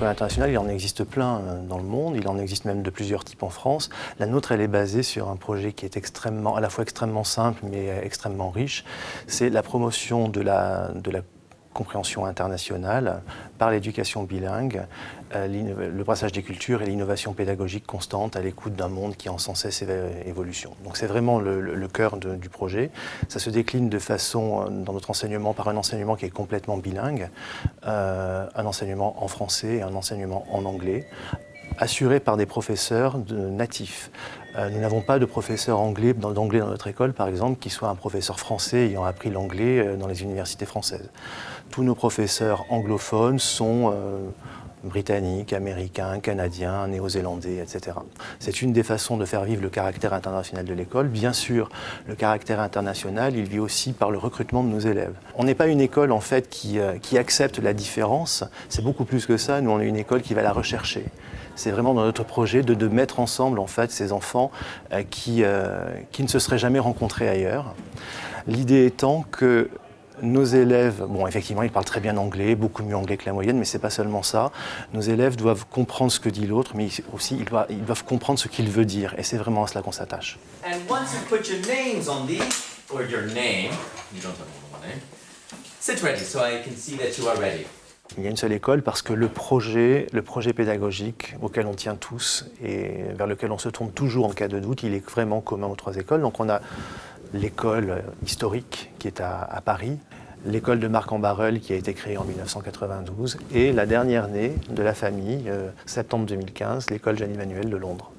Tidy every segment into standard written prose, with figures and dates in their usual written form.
école internationale, il en existe plein dans le monde, il en existe même de plusieurs types en France. La nôtre, elle est basée sur un projet qui est à la fois extrêmement simple, mais extrêmement riche. C'est la promotion de la compréhension internationale par l'éducation bilingue, le brassage des cultures et l'innovation pédagogique constante à l'écoute d'un monde qui est en sans cesse évolution. Donc c'est vraiment le cœur du projet. Ça se décline de façon, dans notre enseignement, par un enseignement qui est complètement bilingue, un enseignement en français et un enseignement en anglais, assuré par des professeurs natifs. Nous n'avons pas de professeur d'anglais dans notre école, par exemple, qui soit un professeur français ayant appris l'anglais dans les universités françaises. Tous nos professeurs anglophones sont britanniques, américains, canadiens, néo-zélandais, etc. C'est une des façons de faire vivre le caractère international de l'école. Bien sûr, le caractère international, il vit aussi par le recrutement de nos élèves. On n'est pas une école en fait qui accepte la différence, c'est beaucoup plus que ça. Nous, on est une école qui va la rechercher. C'est vraiment dans notre projet de mettre ensemble en fait ces enfants qui ne se seraient jamais rencontrés ailleurs. L'idée étant que nos élèves, bon effectivement ils parlent très bien anglais, beaucoup mieux anglais que la moyenne, mais c'est pas seulement ça. Nos élèves doivent comprendre ce que dit l'autre, mais aussi ils doivent comprendre ce qu'il veut dire, et c'est vraiment à cela qu'on s'attache. And once you put your names on these, or your name, you don't have more than one name, sit ready so I can see that you are ready. Il y a une seule école parce que le projet pédagogique auquel on tient tous et vers lequel on se tourne toujours en cas de doute, il est vraiment commun aux trois écoles. Donc on a l'école historique qui est à Paris, l'école de Marc en Barœul qui a été créée en 1992 et la dernière née de la famille, septembre 2015, l'école Jeanne-Emmanuel de Londres.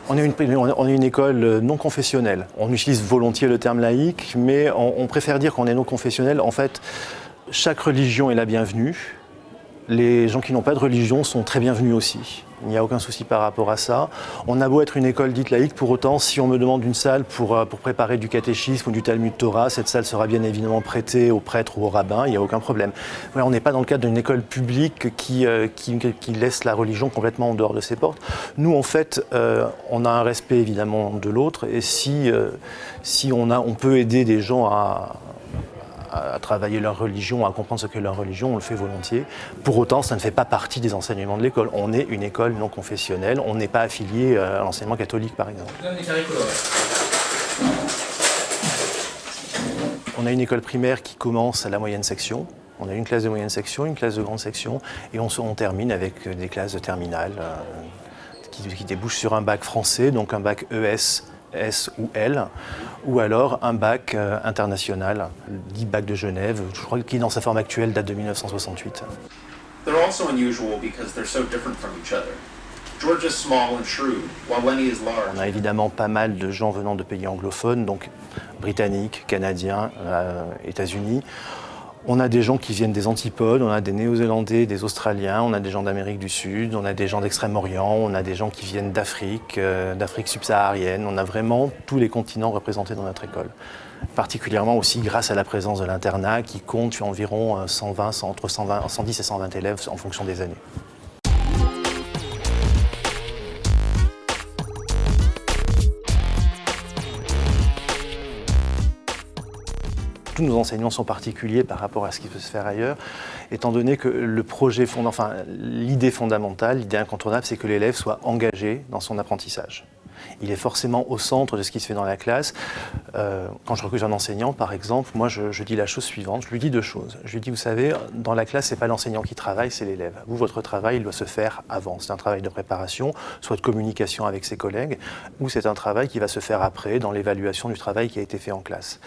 On est une école non confessionnelle. On utilise volontiers le terme laïque, mais on préfère dire qu'on est non confessionnel. En fait, chaque religion est la bienvenue. Les gens qui n'ont pas de religion sont très bienvenus aussi. Il n'y a aucun souci par rapport à ça. On a beau être une école dite laïque, pour autant, si on me demande une salle pour préparer du catéchisme ou du Talmud Torah, cette salle sera bien évidemment prêtée aux prêtres ou aux rabbins, il n'y a aucun problème. Voilà, on n'est pas dans le cadre d'une école publique qui laisse la religion complètement en dehors de ses portes. Nous, en fait, on a un respect évidemment de l'autre, et si on peut aider des gens à travailler leur religion, à comprendre ce qu'est leur religion, on le fait volontiers. Pour autant, ça ne fait pas partie des enseignements de l'école. On est une école non confessionnelle, on n'est pas affilié à l'enseignement catholique, par exemple. On a une école primaire qui commence à la moyenne section. On a une classe de moyenne section, une classe de grande section, et on termine avec des classes de terminale qui débouchent sur un bac français, donc un bac ES, S ou L, ou alors un bac international, dit bac de Genève, je crois qu'il dans sa forme actuelle date de 1968. They're also unusual because they're so different from each other. Georgia's small and shrewd, while Lenny is large. On a évidemment pas mal de gens venant de pays anglophones, donc britanniques, canadiens, États-Unis. On a des gens qui viennent des antipodes, on a des Néo-Zélandais, des Australiens, on a des gens d'Amérique du Sud, on a des gens d'Extrême-Orient, on a des gens qui viennent d'Afrique, d'Afrique subsaharienne. On a vraiment tous les continents représentés dans notre école. Particulièrement aussi grâce à la présence de l'internat qui compte environ entre 110 et 120 élèves en fonction des années. Tous nos enseignements sont particuliers par rapport à ce qui peut se faire ailleurs, étant donné que l'idée fondamentale, l'idée incontournable, c'est que l'élève soit engagé dans son apprentissage. Il est forcément au centre de ce qui se fait dans la classe. Quand je recrute un enseignant, par exemple, moi je dis la chose suivante, je lui dis deux choses. Je lui dis, vous savez, dans la classe, ce n'est pas l'enseignant qui travaille, c'est l'élève. Vous, votre travail, il doit se faire avant. C'est un travail de préparation, soit de communication avec ses collègues, ou c'est un travail qui va se faire après, dans l'évaluation du travail qui a été fait en classe.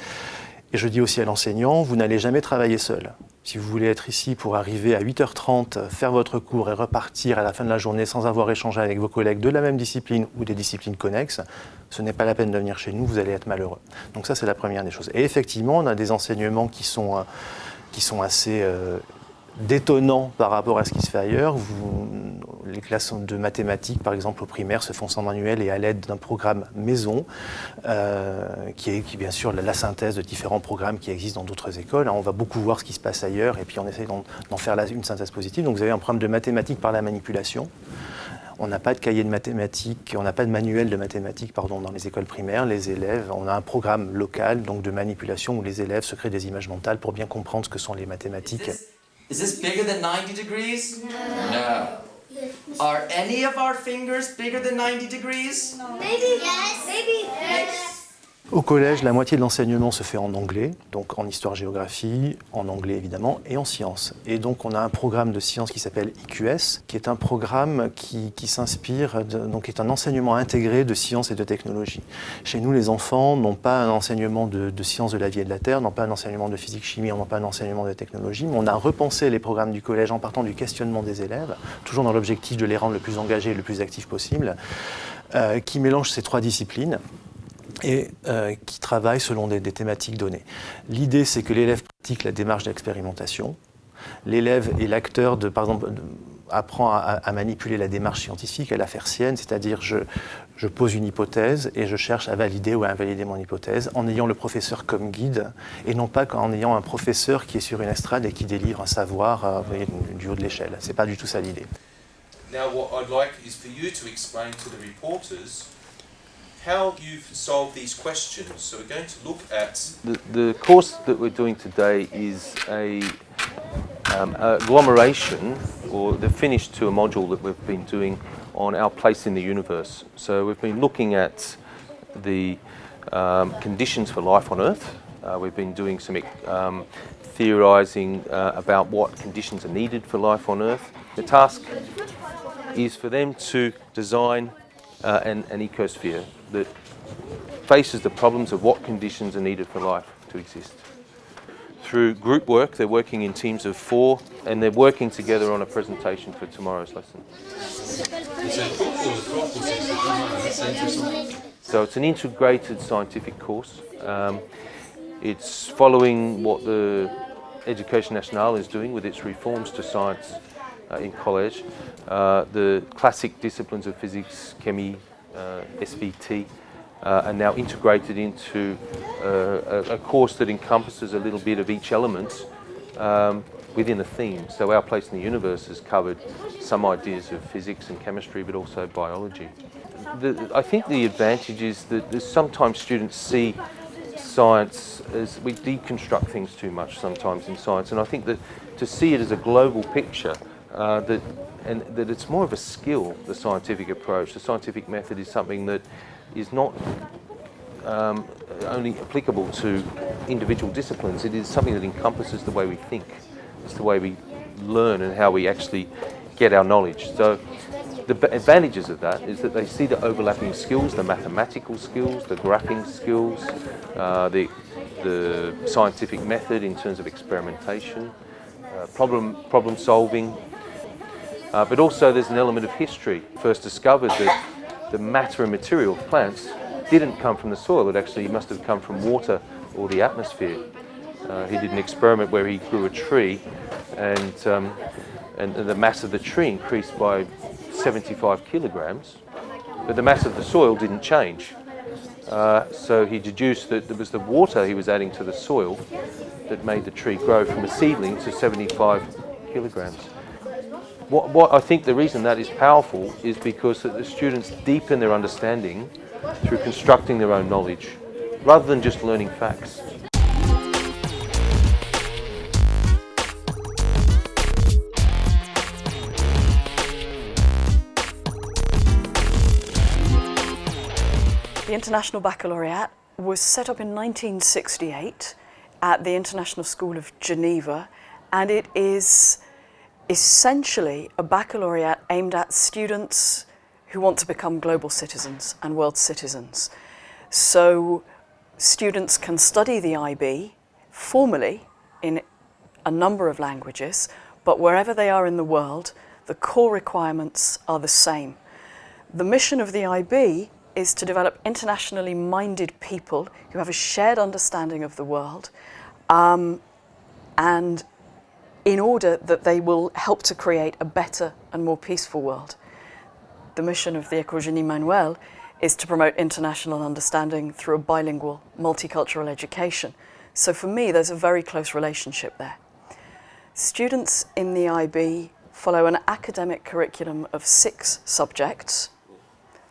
Et je dis aussi à l'enseignant, vous n'allez jamais travailler seul. Si vous voulez être ici pour arriver à 8h30, faire votre cours et repartir à la fin de la journée sans avoir échangé avec vos collègues de la même discipline ou des disciplines connexes, ce n'est pas la peine de venir chez nous, vous allez être malheureux. Donc ça, c'est la première des choses. Et effectivement, on a des enseignements qui sont assez détonnants par rapport à ce qui se fait ailleurs. Les classes de mathématiques, par exemple, au primaire, se font sans manuel et à l'aide d'un programme maison, qui est bien sûr la synthèse de différents programmes qui existent dans d'autres écoles. On va beaucoup voir ce qui se passe ailleurs et puis on essaie d'en faire une synthèse positive. Donc vous avez un programme de mathématiques par la manipulation. On n'a pas de cahier de mathématiques, on n'a pas de manuel de mathématiques pardon, dans les écoles primaires. Les élèves, on a un programme local donc de manipulation où les élèves se créent des images mentales pour bien comprendre ce que sont les mathématiques. Is this bigger than 90 degrees? No. Are any of our fingers bigger than 90 degrees? Maybe yes. Maybe yes. Au collège, la moitié de l'enseignement se fait en anglais, donc en histoire-géographie, en anglais évidemment, et en sciences. Et donc on a un programme de sciences qui s'appelle IQS, qui est un programme qui s'inspire, donc est un enseignement intégré de sciences et de technologies. Chez nous, les enfants n'ont pas un enseignement de sciences de la vie et de la terre, n'ont pas un enseignement de physique-chimie, n'ont pas un enseignement de technologie, mais on a repensé les programmes du collège en partant du questionnement des élèves, toujours dans l'objectif de les rendre le plus engagés et le plus actifs possible, qui mélange ces trois disciplines et qui travaille selon des thématiques données. L'idée, c'est que l'élève pratique la démarche d'expérimentation. L'élève est l'acteur par exemple, apprend à manipuler la démarche scientifique, à la faire sienne, c'est-à-dire je pose une hypothèse et je cherche à valider ou à invalider mon hypothèse en ayant le professeur comme guide et non pas en ayant un professeur qui est sur une estrade et qui délivre un savoir du haut de l'échelle. C'est pas du tout ça l'idée. Now what I'd like is for you to explain to the reporters how you've solved these questions. So we're going to look at... The course that we're doing today is a agglomeration, or the finish to a module that we've been doing on our place in the universe. So we've been looking at the conditions for life on Earth. We've been doing some theorising about what conditions are needed for life on Earth. The task is for them to design an ecosphere that faces the problems of what conditions are needed for life to exist. Through group work, they're working in teams of 4 and they're working together on a presentation for tomorrow's lesson. So it's an integrated scientific course. It's following what the Education Nationale is doing with its reforms to science in college. The classic disciplines of physics, chemistry, SVT are now integrated into a course that encompasses a little bit of each element within a theme. So our place in the universe has covered some ideas of physics and chemistry, but also biology. I think the advantage is that sometimes students see science as we deconstruct things too much sometimes in science, and I think that to see it as a global picture, that it's more of a skill, the scientific approach. The scientific method is something that is not only applicable to individual disciplines, it is something that encompasses the way we think. It's the way we learn and how we actually get our knowledge. So the advantages of that is that they see the overlapping skills, the mathematical skills, the graphing skills, the scientific method in terms of experimentation, problem solving, but also there's an element of history. First discovered that the matter and material of plants didn't come from the soil, it actually must have come from water or the atmosphere. He did an experiment where he grew a tree and the mass of the tree increased by 75 kilograms, but the mass of the soil didn't change. So he deduced that it was the water he was adding to the soil that made the tree grow from a seedling to 75 kilograms. What I think the reason that is powerful is because the students deepen their understanding through constructing their own knowledge, rather than just learning facts. The International Baccalaureate was set up in 1968 at the International School of Geneva, and it is essentially a baccalaureate aimed at students who want to become global citizens and world citizens. So students can study the IB formally in a number of languages, but wherever they are in the world, the core requirements are the same. The mission of the IB is to develop internationally minded people who have a shared understanding of the world, and in order that they will help to create a better and more peaceful world. The mission of the École Génie Manuel is to promote international understanding through a bilingual, multicultural education. So for me, there's a very close relationship there. Students in the IB follow an academic curriculum of 6 subjects,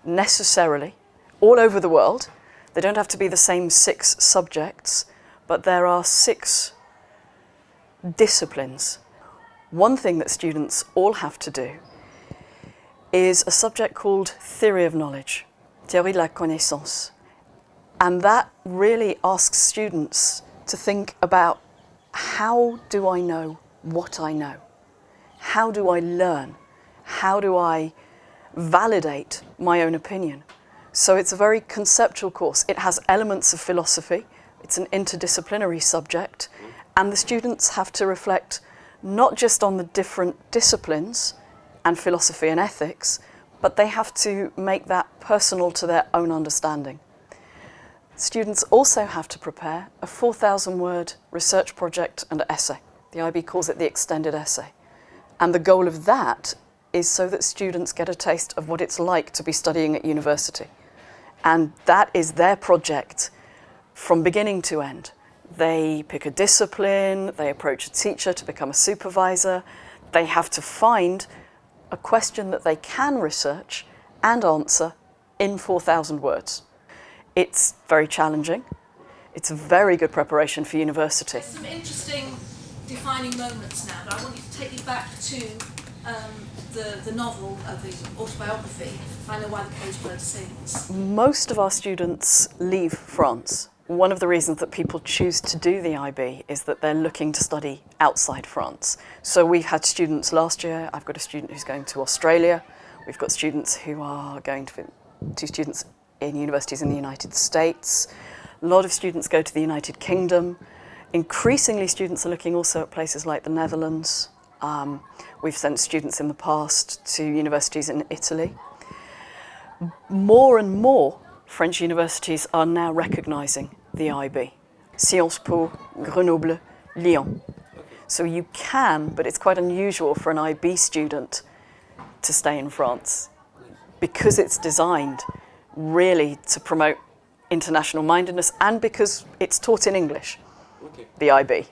necessarily, all over the world. They don't have to be the same 6 subjects, but there are 6 disciplines. One thing that students all have to do is a subject called Theory of Knowledge, Théorie de la Connaissance. And that really asks students to think about, how do I know what I know? How do I learn? How do I validate my own opinion? So it's a very conceptual course. It has elements of philosophy. It's an interdisciplinary subject. And the students have to reflect not just on the different disciplines and philosophy and ethics, but they have to make that personal to their own understanding. Students also have to prepare a 4,000-word research project and essay. The IB calls it the extended essay. And the goal of that is so that students get a taste of what it's like to be studying at university. And that is their project from beginning to end. They pick a discipline, they approach a teacher to become a supervisor. They have to find a question that they can research and answer in 4,000 words. It's very challenging. It's a very good preparation for university. There's some interesting defining moments now, but I want you to take me back to the novel, the autobiography, I Know Why the Caged Bird Sings. Most of our students leave France. One of the reasons that people choose to do the IB is that they're looking to study outside France. So we've had students last year. I've got a student who's going to Australia. We've got students who are going to, 2 students in universities in the United States. A lot of students go to the United Kingdom. Increasingly, students are looking also at places like the Netherlands. We've sent students in the past to universities in Italy. More and more French universities are now recognising the IB. Sciences Po, Grenoble, Lyon. So you can, but it's quite unusual for an IB student to stay in France because it's designed really to promote international mindedness and because it's taught in English, the IB.